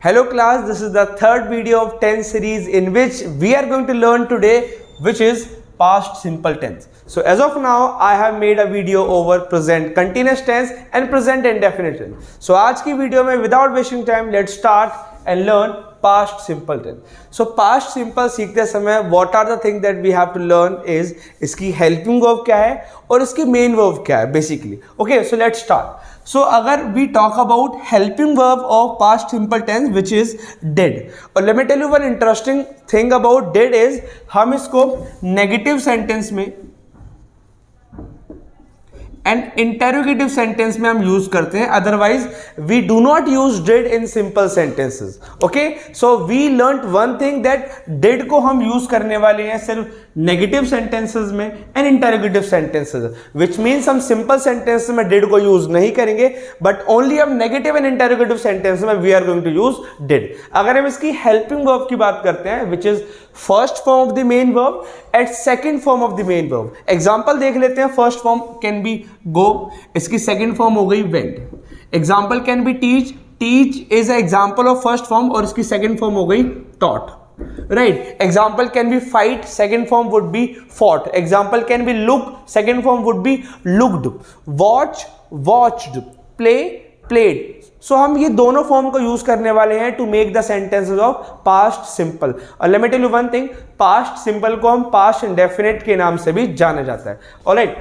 Hello class, this is the third video of 10 series in which we are going to learn today, which is past simple tense. So as of now, I have made a video over present continuous tense and present indefinite tense. So आज की video में without wasting time, let's start and learn past simple tense. So past simple सीखते समय what are the things that we have to learn is इसकी helping verb क्या है और इसकी main verb क्या है basically. Okay, so let's start. So अगर we talk about helping verb of past simple tense which is did, और let me tell you one interesting thing about did is हम इसको negative sentence में and interrogative sentence में हम use करते हैं, otherwise we do not use did in simple sentences. Okay, so we learn one thing that did को हम use करने वाले हैं सिर्फ नेगेटिव सेंटेंसेस में and interrogative sentences, which means हम सिंपल सेंटेंस में डिड को यूज नहीं करेंगे, बट ओनली हम नेगेटिव एंड इंटेरोगेटिव सेंटेंस में we are going to use did. अगर हम इसकी हेल्पिंग वर्ब की बात करते हैं which is first form of the main verb at second form of the main verb. Example देख लेते हैं. First form can be go, इसकी सेकेंड फॉर्म हो गई went. Example can be teach, teach is a example of first form और इसकी second form हो गई taught. Right. Example can be fight, second form would be fought. Example can be look, second form would be looked. Watch, watched. Play, played. So हम ये दोनों form को use करने वाले हैं to make the sentences of past simple. और let me tell you one thing, past simple को हम पास्ट इंडेफिनिट के नाम से भी जाना जाता है. ऑलराइट,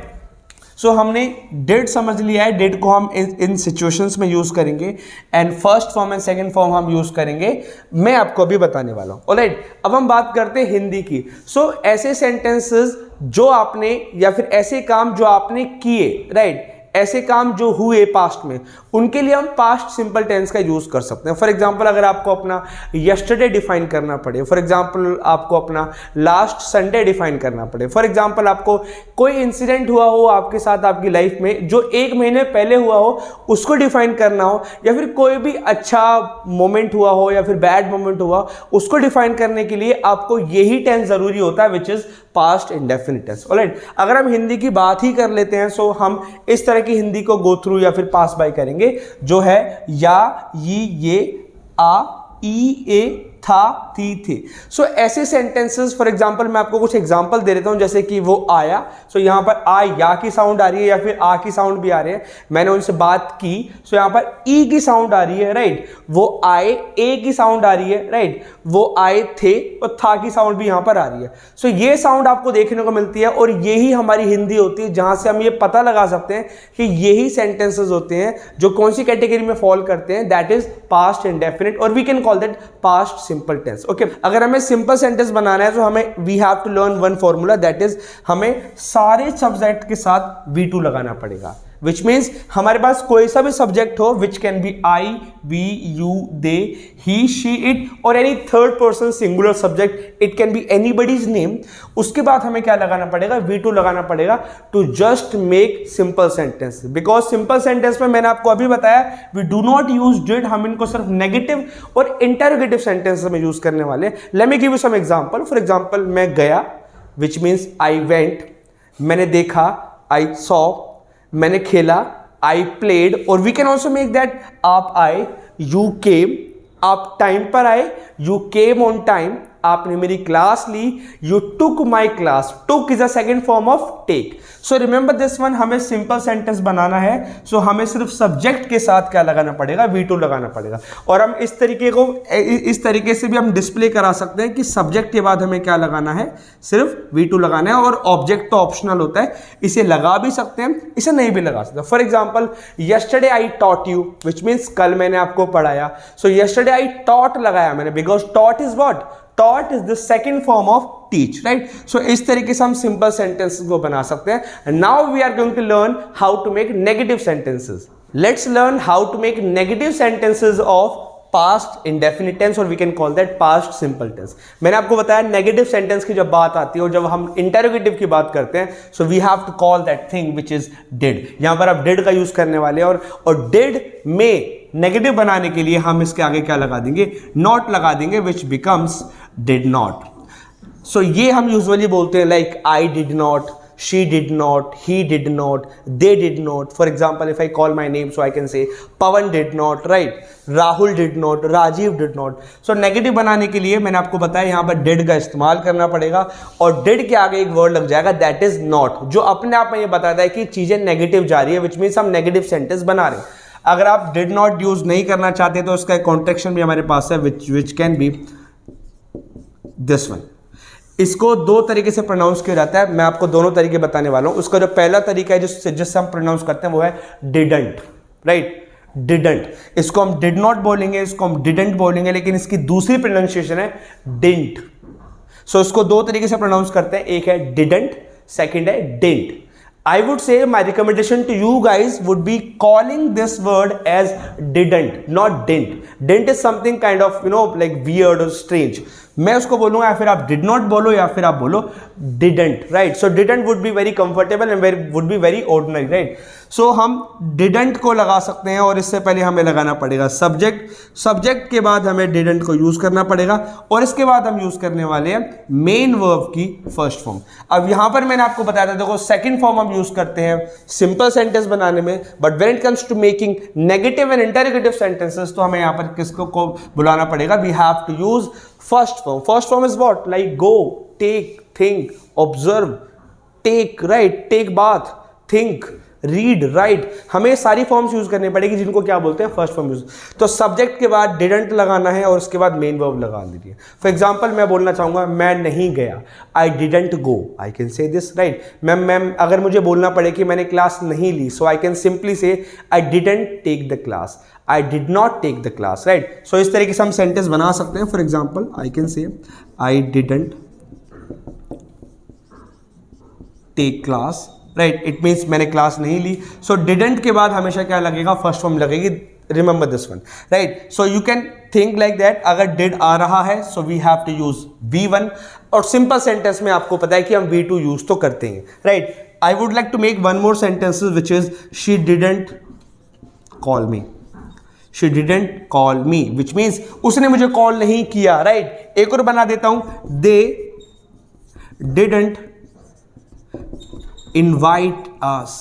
सो हमने डिड समझ लिया है. डिड को हम इन सिचुएशंस में यूज करेंगे and first form and second form हम यूज करेंगे. मैं आपको अभी बताने वाला हूं. ऑलराइट, अब हम बात करते हैं हिंदी की. सो ऐसे सेंटेंसेस जो आपने या फिर ऐसे काम जो आपने किए, राइट, ऐसे काम जो हुए पास्ट में, उनके लिए हम पास्ट सिंपल टेंस का यूज कर सकते हैं. फॉर एग्जांपल अगर आपको अपना यस्टरडे डिफाइन करना पड़े, फॉर एग्जांपल आपको अपना लास्ट संडे डिफाइन करना पड़े, फॉर एग्जांपल आपको कोई इंसिडेंट हुआ हो आपके साथ आपकी लाइफ में जो एक महीने पहले हुआ हो उसको डिफाइन करना हो, या फिर कोई भी अच्छा मोमेंट हुआ हो या फिर बैड मोमेंट हुआ उसको डिफाइन करने के लिए आपको यही टेंस जरूरी होता है which is past indefinite tense. Alright, अगर हम हिंदी की बात ही कर लेते हैं सो हम इस तरह की हिंदी को गो थ्रू या फिर पास बाय करेंगे जो है या, ये, आ, ई, ए, था, थी, थे. सो ऐसे सेंटेंसेस, फॉर एग्जांपल मैं आपको कुछ एग्जांपल दे देता हूं, जैसे कि वो आया. सो यहां पर आ या की साउंड आ रही है या फिर आ की साउंड भी आ रहे हैं. मैंने उनसे बात की, सो यहां पर ई की साउंड आ रही है, राइट. वो आए, ए की साउंड आ रही है, राइट. वो आए थे और था की साउंड भी यहां पर आ रही है. सो ये साउंड आपको देखने को मिलती है और यही हमारी हिंदी होती है जहां से हम ये पता लगा सकते हैं कि यही सेंटेंसेस होते हैं जो कौन सी कैटेगरी में फॉल करते हैं, दैट इज पास्ट इंडेफिनिट और we can call that past simple tense. Okay, अगर हमें सिंपल सेंटेंस बनाना है तो हमें we have to learn one formula, that is हमें सारे सब्जेक्ट के साथ V2 लगाना पड़ेगा. Which means हमारे पास कोई सा भी सब्जेक्ट हो which can be I, we, you, they, he, she, it और any third person singular subject, it can be anybody's name. उसके बाद हमें क्या लगाना पड़ेगा, V2 लगाना पड़ेगा to just make simple sentence. Because simple sentence में मैंने आपको अभी बताया we do not use did, हम इनको सिर्फ negative और interrogative sentence में यूज करने वाले. Let me give you some example. For example, मैं गया which means I went, मैंने देखा I saw, मैंने खेला I played, और we can also make that आप आए, यू केम, आप टाइम पर आए, यू केम ऑन टाइम, आपने मेरी क्लास ली, you took my class. Took is a second form of take. So remember this one, हमें सिंपल सेंटेंस बनाना है सो हमें सिर्फ सब्जेक्ट के साथ क्या लगाना पड़ेगा, V2 लगाना पड़ेगा. और हम इस तरीके से भी हम डिस्प्ले करा सकते हैं कि सब्जेक्ट के बाद हमें क्या लगाना है, सिर्फ V2 लगाना है. और ऑब्जेक्ट तो ऑप्शनल होता है, इसे लगा भी सकते हैं, इसे नहीं भी लगा सकते. For example yesterday I taught you which means कल मैंने आपको पढ़ाया. सो यस्टरडे आई टॉट लगाया मैंने because taught is what, taught is the second form of teach, right? So इस तरीके से हम simple sentences को बना सकते हैं. And now we are going to learn how to make negative sentences. Let's learn how to make negative sentences of past indefinite tense और we can call that past simple tense. मैंने आपको बताया negative sentence की जब बात आती है और जब हम interrogative की बात करते हैं so we have to call that thing which is did. यहाँ पर आप did का यूज करने वाले हैं और did में नेगेटिव बनाने के लिए हम इसके आगे क्या लगा देंगे, नॉट लगा देंगे विच बिकम्स डिड नॉट. सो ये हम यूजुअली बोलते हैं like I did not, she did not, he did not, they did not. For example, if I call my name, so I can say Pawan did not, right? Rahul did not, Rajiv did not. So negative बनाने के लिए मैंने आपको बताया यहाँ पर did का इस्तेमाल करना पड़ेगा और did के आगे एक वर्ड लग जाएगा that is not, जो अपने आप में ये बताता है कि चीजें नेगेटिव जा रही है, which means हम नेगेटिव सेंटेंस बना रहे हैं. अगर आप did not यूज नहीं करना चाहते तो उसका कॉन्ट्रैक्शन भी हमारे पास है, which can be this one. इसको दो तरीके से प्रोनाउंस किया जाता है, मैं आपको दोनों तरीके बताने वाला हूं. उसका जो पहला तरीका है जिससे हम प्रोनाउंस करते हैं वो है didn't, राइट? didn't. इसको हम did not बोलेंगे, इसको हम didn't बोलेंगे, लेकिन इसकी दूसरी प्रोनाउंसिएशन है didn't. सो इसको दो तरीके से प्रोनाउंस करते हैं, एक है didn't, सेकंड है didn't. I would say my recommendation to you guys would be calling this word as didn't, not didn't. Didn't is something kind of, you know, like weird or strange. मैं उसको बोलूंगा या फिर आप did not बोलो या फिर आप बोलो didn't, right? So didn't would be very comfortable and would be very ordinary, right? So हम didn't को लगा सकते हैं और इससे पहले हमें लगाना पड़ेगा सब्जेक्ट के बाद हमें didn't को यूज करना पड़ेगा और इसके बाद हम यूज करने वाले हैं मेन वर्ब की फर्स्ट फॉर्म. अब यहां पर मैंने आपको बताया था, देखो सेकंड फॉर्म हम यूज करते हैं सिंपल सेंटेंस बनाने में, but when it comes to making negative and interrogative sentences तो हमें यहां पर किसको को बुलाना पड़ेगा? We have to use first form. First form is what? Like go, take, think, observe, take, write, take bath, think, read, write. हमें सारी फॉर्म्स यूज करनी पड़ेगी जिनको क्या बोलते हैं? First form use. तो सब्जेक्ट के बाद डिडंट लगाना है और उसके बाद मेन वर्ब लगा दीजिए. फॉर एग्जांपल मैं बोलना चाहूंगा मैं नहीं गया, I didn't go. I can से दिस, राइट? मैम अगर मुझे बोलना पड़े कि मैंने क्लास नहीं ली, so I can simply say I didn't take the class, I did not take the class, right? So इस तरीके से हम सेंटेंस बना सकते हैं. For example I can say I didn't take class, right? It means मैंने class नहीं ली. सो डिडंट के बाद हमेशा क्या लगेगा? फर्स्ट फॉर्म लगेगी. Remember this one, right? So you can think like that. अगर डिड आ रहा है so we have to use V1 और सिंपल सेंटेंस में आपको पता है कि हम V2 यूज तो करते हैं, right? I would like to make one more sentences which is she didn't call me. She didn't call me, which means उसने मुझे कॉल नहीं किया, राइट? एक और बना देता हूं, they didn't invite us.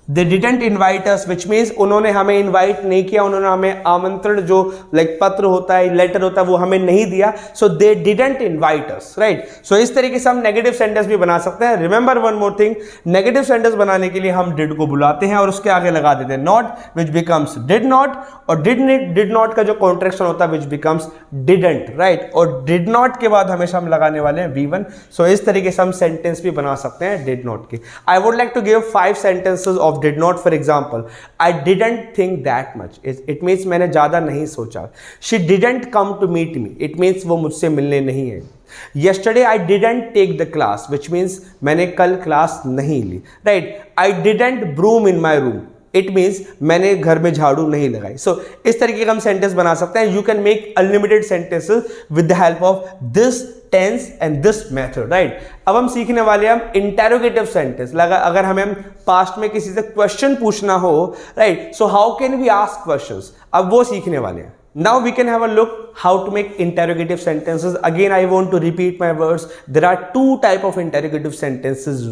They didn't invite us, which means उन्होंने हमें इन्वाइट नहीं किया, उन्होंने हमें आमंत्रण जो लाइक पत्र होता है, लेटर होता है, वो हमें नहीं दिया. सो they didn't invite us, right? सो इस तरीके से हम नेगेटिव सेंटेंस भी बना सकते हैं. Remember one more thing, negative sentence बनाने के लिए हम did को बुलाते हैं और उसके आगे लगा देते हैं not, which becomes did not, और did not का जो कॉन्ट्रैक्शन होता है which becomes didn't, right? और did not के बाद हमेशा हम लगाने वाले हैं V1. सो इस तरीके से हम सेंटेंस भी बना सकते हैं did not के. I would like to give 5 sentences of did not. For example, I didn't think that much. It means मैंने ज्यादा नहीं सोचा. She didn't come to meet me. It means वो मुझसे मिलने नहीं है. Yesterday I didn't take the class, which means मैंने कल क्लास नहीं ली, right? I didn't broom in my room. It means मैंने घर में झाड़ू नहीं लगाई. So इस तरीके का हम सेंटेंस बना सकते हैं. You can make unlimited sentences with the help of this tense and this method, right? अब हम सीखने वाले हैं हम इंटेरोगेटिव सेंटेंस. अगर हमें पास्ट में किसी से क्वेश्चन पूछना हो, राइट? So how can we ask questions, अब वो सीखने वाले हैं. Now we can have a look how to make interrogative sentences. Again, I want to repeat my words. There are 2 type of interrogative sentences.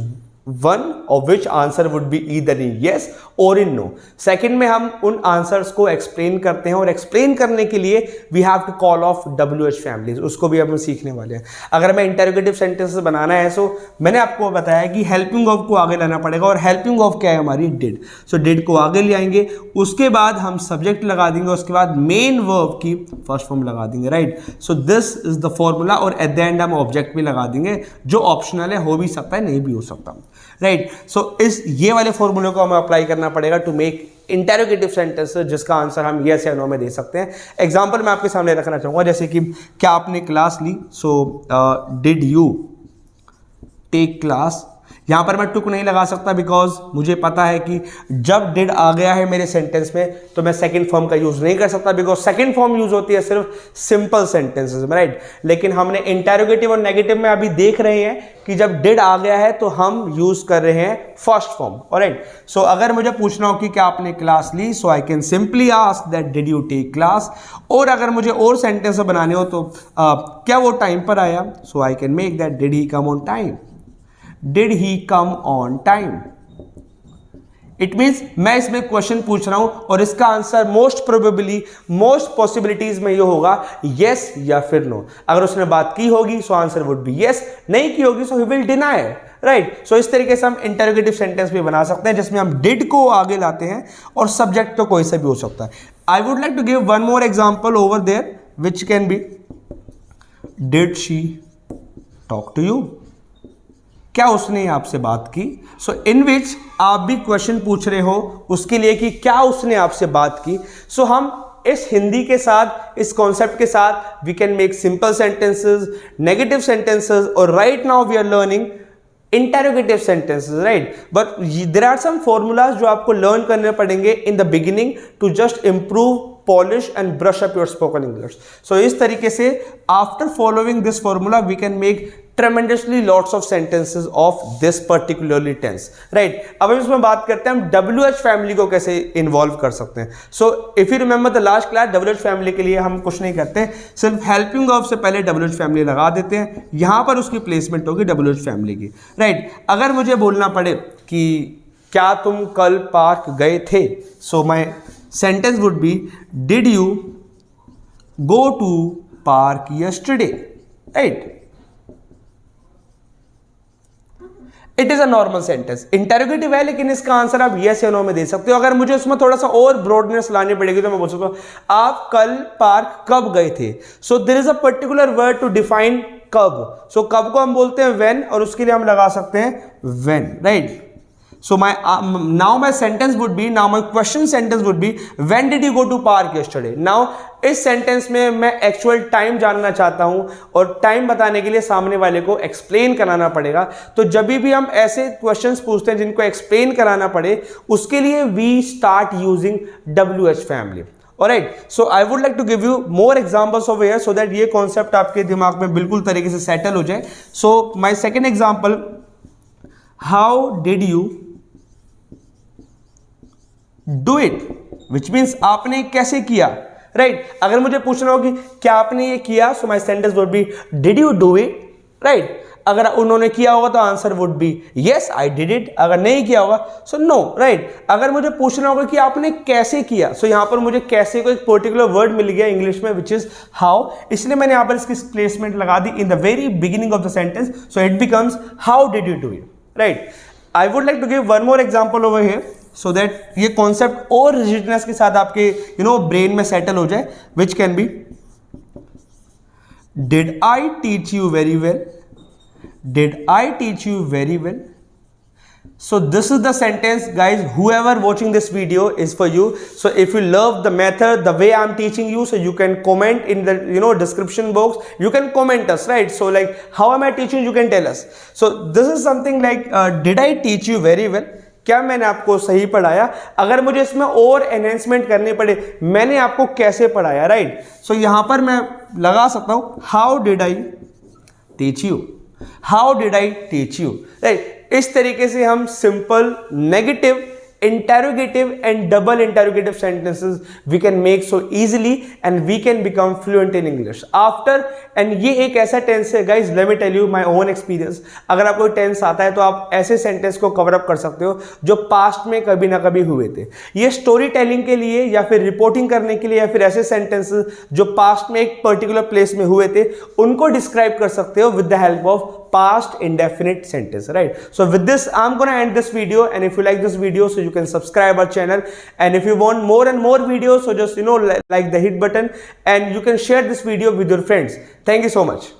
One of which answer would be either in yes or in no. Second में हम उन answers को explain करते हैं और explain करने के लिए we have to call off WH families. उसको भी हम सीखने वाले हैं. अगर मैं इंटेरोगेटिव सेंटेंसेस बनाना है सो मैंने आपको बताया कि हेल्पिंग ऑफ को आगे लाना पड़ेगा और हेल्पिंग ऑफ क्या है हमारी डिड. सो डिड को आगे ले आएंगे, उसके बाद हम सब्जेक्ट लगा देंगे, उसके बाद मेन वर्ब की फर्स्ट फॉर्म लगा देंगे, right? So this is the formula और एट द एंड हम ऑब्जेक्ट भी लगा देंगे जो ऑप्शनल है, हो भी सकता है नहीं भी हो सकता, राइट? सो इस ये वाले फॉर्मूले को हमें अप्लाई करना पड़ेगा टू मेक इंटेरोगेटिव सेंटेंस जिसका आंसर हम यस या नो में दे सकते हैं. एग्जांपल मैं आपके सामने रखना चाहूंगा, जैसे कि क्या आपने क्लास ली? So did you take class? यहां पर मैं टुक नहीं लगा सकता बिकॉज मुझे पता है कि जब डिड आ गया है मेरे सेंटेंस में तो मैं सेकंड फॉर्म का यूज नहीं कर सकता बिकॉज सेकंड फॉर्म यूज होती है सिर्फ सिंपल सेंटेंसेस में, राइट? लेकिन हमने इंटेरोगेटिव और नेगेटिव में अभी देख रहे हैं कि जब डिड आ गया है तो हम यूज कर रहे हैं फर्स्ट फॉर्म, ऑलराइट? सो अगर मुझे पूछना हो कि क्या आपने क्लास ली, so I can simply ask that did you take class. और अगर मुझे और सेंटेंस बनाने हो तो क्या वो टाइम पर आया? So I can make that did he come on time. Did he come on time. It means मैं इसमें क्वेश्चन पूछ रहा हूं और इसका answer most probably, most possibilities में ये होगा यस या फिर नो। अगर उसने बात की होगी so answer would be yes, नहीं की होगी सो he will deny, right. So इस तरीके से हम इंटरोगेटिव सेंटेंस भी बना सकते हैं जिसमें हम डिड को आगे लाते हैं और सब्जेक्ट तो कोई सा भी हो सकता है। I would like to give one more example over there which can be did she talk to you, क्या उसने आपसे बात की। सो इन विच आप भी क्वेश्चन पूछ रहे हो उसके लिए कि क्या उसने आपसे बात की। सो हम इस हिंदी के साथ, इस कॉन्सेप्ट के साथ we can make simple sentences, negative sentences, और right now we are learning interrogative sentences, right. But there are some formulas जो आपको लर्न करने पड़ेंगे in the beginning to just improve, polish and brush up your spoken English. So इस तरीके से after following this formula we can make tremendously lots of sentences of this particularly tense, right। अब हम इसमें बात करते हैं हम WH फैमिली को कैसे इन्वॉल्व कर सकते हैं। So if you remember the last class, WH family के लिए हम कुछ नहीं करते, सिर्फ हेल्पिंग ऑफ से पहले WH फैमिली लगा देते हैं, यहां पर उसकी प्लेसमेंट होगी WH फैमिली की, राइट। अगर मुझे बोलना पड़े कि क्या तुम कल पार्क गए थे, so my sentence would be did you go to park yesterday, right. It is a normal sentence, interrogative है लेकिन इसका आंसर आप यस या नो में दे सकते हो। अगर मुझे उसमें थोड़ा सा और ब्रॉडनेस लानी पड़ेगी तो मैं बोल सकता हूं आप कल पार्क कब गए थे। So there is a particular word to define कब। सो कब को हम बोलते हैं व्हेन, और उसके लिए हम लगा सकते हैं when, right. So my sentence would be, now my question sentence would be when did you go to park yesterday। now इस सेंटेंस में मैं एक्चुअल टाइम जानना चाहता हूं और टाइम बताने के लिए सामने वाले को एक्सप्लेन कराना पड़ेगा। तो जब भी हम ऐसे क्वेश्चंस पूछते हैं जिनको एक्सप्लेन कराना पड़े उसके लिए we start using WH family. Alright, so I would like to give you more examples of here so that ये कॉन्सेप्ट आपके दिमाग में बिल्कुल तरीके से सेटल हो जाए। So my second example, how did you do it, which means आपने कैसे किया, राइट। अगर मुझे पूछना हो कि क्या आपने ये किया, so my sentence would be did you do it, right. अगर उन्होंने किया होगा तो answer would be yes I did it, अगर नहीं किया होगा सो नो, राइट। अगर मुझे पूछना होगा कि आपने कैसे किया, सो यहां पर मुझे कैसे को एक पर्टिकुलर वर्ड मिल गया इंग्लिश में विच इज हाउ, इसलिए मैंने यहां पर इसकी प्लेसमेंट लगा दी in the very beginning of the sentence, so it becomes how did you do it, right. I would like to give one more example over here so that ये concept और rigidness के साथ आपके brain में settle हो जाए, which can be did I teach you very well, did I teach you very well. So this is the sentence, guys. Whoever watching this video is for you. So if you love the method, the way I'm teaching you, so you can comment in the description box. You can comment us, right? So like, how am I teaching? You can tell us. So this is something like, did I teach you very well? क्या मैंने आपको सही पढ़ाया? अगर मुझे इसमें और enhancement करनी पड़े, मैंने आपको कैसे पढ़ाया, राइट। सो यहां पर मैं लगा सकता हूं how did I teach you, how did I teach you, right. इस तरीके से हम simple, negative, interrogative and double interrogative sentences we can make so easily and we can become fluent in English after। and ये एक ऐसा tense है guys, let me tell you my own experience, अगर आपको टेंस आता है तो आप ऐसे सेंटेंस को कवर अप कर सकते हो जो पास्ट में कभी ना कभी हुए थे। ये स्टोरी टेलिंग के लिए या फिर रिपोर्टिंग करने के लिए या फिर ऐसे सेंटेंसेस जो पास्ट में एक पर्टिकुलर प्लेस में हुए थे उनको डिस्क्राइब कर सकते हो with the help of past indefinite sentence, right? So with this I'm gonna end this video, and if you like this video, so you can subscribe our channel, and if you want more and more videos, so just like the hit button, and you can share this video with your friends. Thank you so much.